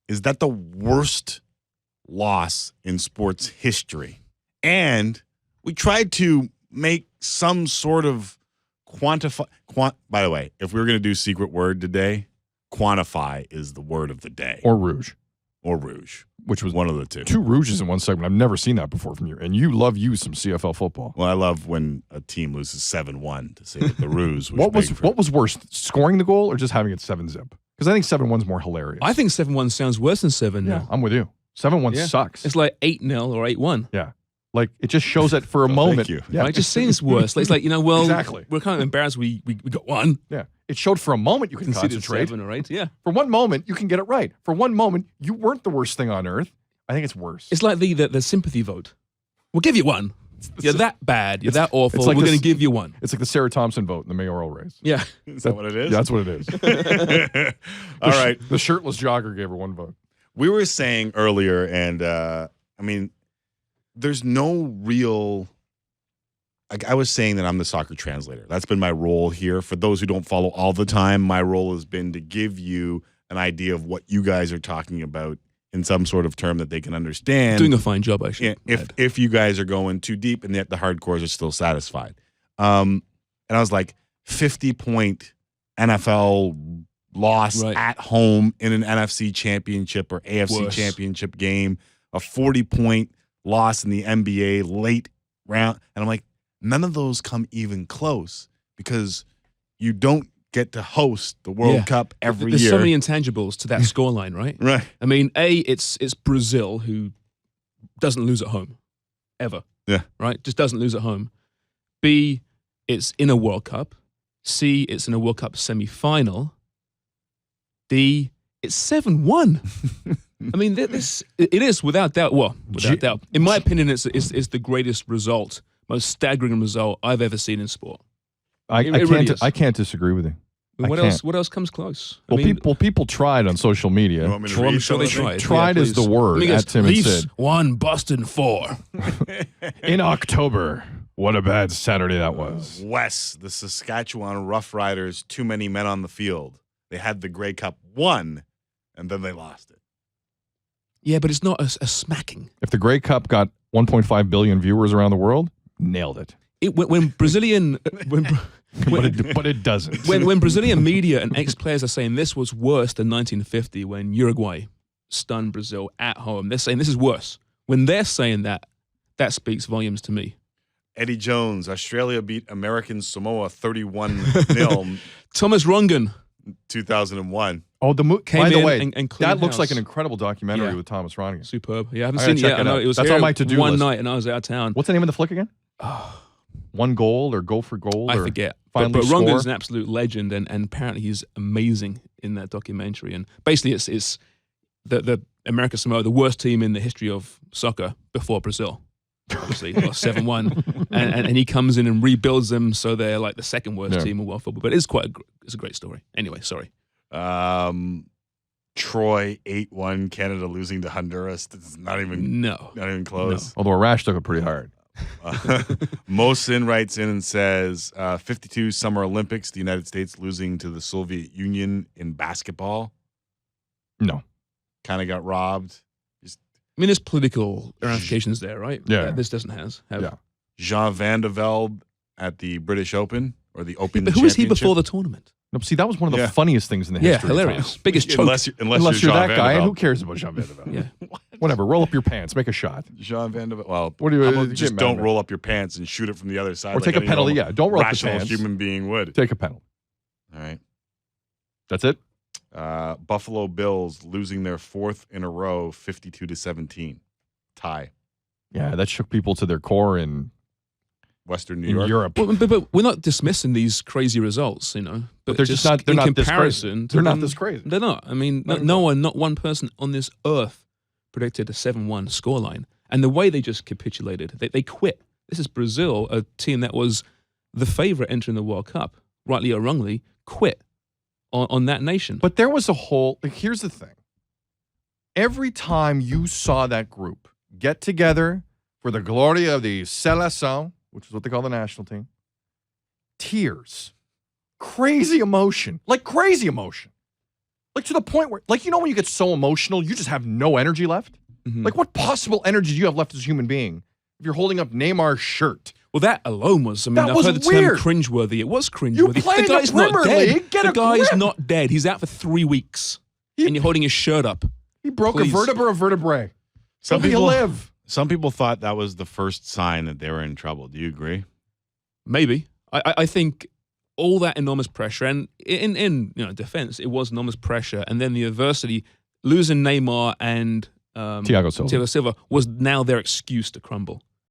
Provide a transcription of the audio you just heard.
is that the worst loss in sports history? And we tried to make some sort of quantify. By the way, if we were going to do secret word today, quantify is the word of the day. Or rouge. Or rouge. Which was one of the two. 2 rouges in one segment. I've never seen that before from you. And you love some CFL football. Well, I love when a team loses 7-1 to say that the ruse was what was worse, scoring the goal or just having it 7-zip? Because I think 7-1's more hilarious. I think 7-1 sounds worse than 7-0. Yeah, I'm with you. 7-1 sucks. It's like 8-0 or 8-1. Yeah. Like, it just shows that for a moment. Thank you. Yeah. Right? It just seems worse. It's like, Exactly. we're kind of embarrassed we got one. Yeah. It showed for a moment you can concentrate. 7 or 8, yeah. For one moment, you can get it right. For one moment, you weren't the worst thing on earth. I think it's worse. It's like the sympathy vote. We'll give you one. You're that bad. You're that awful. like we're going to give you one. It's like the Sarah Thompson vote in the mayoral race. Yeah. Is that what it is? Yeah, that's what it is. All right. The shirtless jogger gave her 1 vote. We were saying earlier, and there's no real. Like I was saying that I'm the soccer translator. That's been my role here. For those who don't follow all the time, my role has been to give you an idea of what you guys are talking about in some sort of term that they can understand. Doing a fine job, actually. If you guys are going too deep and yet the hardcores are still satisfied. And I was like, 50-point NFL loss at home in an NFC championship or AFC championship game, a 40-point loss in the NBA late round. And I'm like, none of those come even close because you don't get to host the World Cup every year. There's so many intangibles to that scoreline, right? Right. I mean, it's Brazil who doesn't lose at home, ever. Yeah. Right? Just doesn't lose at home. B, it's in a World Cup. C, it's in a World Cup semi-final. D, it's 7-1. I mean, it is without doubt. Well, without doubt. In my opinion, it's the greatest result, most staggering result I've ever seen in sport. I can't disagree with you. What else comes close? People tried on social media. I'm sure they tried. Tried is the word at Tim and Sid. 1, Boston 4. In October. What a bad Saturday that was. Wes, the Saskatchewan Roughriders, too many men on the field. They had the Grey Cup won, and then they lost it. Yeah, but it's not a smacking. If the Grey Cup got 1.5 billion viewers around the world, nailed it. When Brazilian... but it doesn't. When Brazilian media and ex-players are saying this was worse than 1950 when Uruguay stunned Brazil at home, they're saying this is worse. When they're saying that speaks volumes to me. Eddie Jones, Australia beat American Samoa 31-0. Thomas Rungan. 2001. Oh, by the way, and that looks like an incredible documentary with Thomas Rungan. Superb. Yeah, I haven't seen it yet. I know it was That's here on my to-do one list. night and I was out of town. What's the name of the flick again? One goal or go for goal? I forget. But Rungan's an absolute legend, and apparently he's amazing in that documentary. And basically, it's the America Samoa, the worst team in the history of soccer before Brazil. Obviously, lost 7-1, and he comes in and rebuilds them so they're like the second worst team in world football. But it's a great story. Anyway, sorry. Troy 8-1, Canada losing to Honduras. It's not even close. No. Although Arash took it pretty hard. Mosin writes in and says, 52 Summer Olympics, the United States losing to the Soviet Union in basketball. No. Kind of got robbed. I mean, there's political ramifications there, right? Yeah. This doesn't have. Yeah. Jean Van de Velde at the British Open or the Open But who was he before the tournament? No, see, that was one of the funniest things in the history. Yeah, hilarious. Biggest choke. Unless you're that guy, and who cares about Jean Van de Velde? Yeah. Whatever, roll up your pants, make a shot. Jean Van de Velde. Well, what do you just don't roll up your pants and shoot it from the other side. Or take a penalty. Yeah, don't roll up your pants. Rational human being would. Take a penalty. All right. That's it? Buffalo Bills losing their 4th in a row, 52-17. Tie. Yeah, that shook people to their core in Western New York. Europe. But we're not dismissing these crazy results, But they're just not. They're not this crazy. They're not this crazy. They're not. I mean, not one person on this earth predicted a 7-1 scoreline. And the way they just capitulated, they quit. This is Brazil, a team that was the favorite entering the World Cup, rightly or wrongly, quit on that nation. But there was a whole. Here's the thing. Every time you saw that group get together for the glory of the Seleção, which is what they call the national team, tears, crazy emotion, like crazy emotion. Like to the point where, like, when you get so emotional, you just have no energy left. Mm-hmm. Like, what possible energy do you have left as a human being if you're holding up Neymar's shirt? Well, that alone was, I've heard the weird. term cringeworthy. It was cringeworthy. You play the guy's in the not Premier dead. League, get the a guy's grip. not dead. He's out for 3 weeks. And you're holding his shirt up. He broke Please. a vertebrae. Some He'll people live. Some people thought that was the first sign that they were in trouble. Do you agree? Maybe. I think all that enormous pressure, and in defense, it was enormous pressure, and then the adversity, losing Neymar and Thiago Silva was now their excuse to crumble.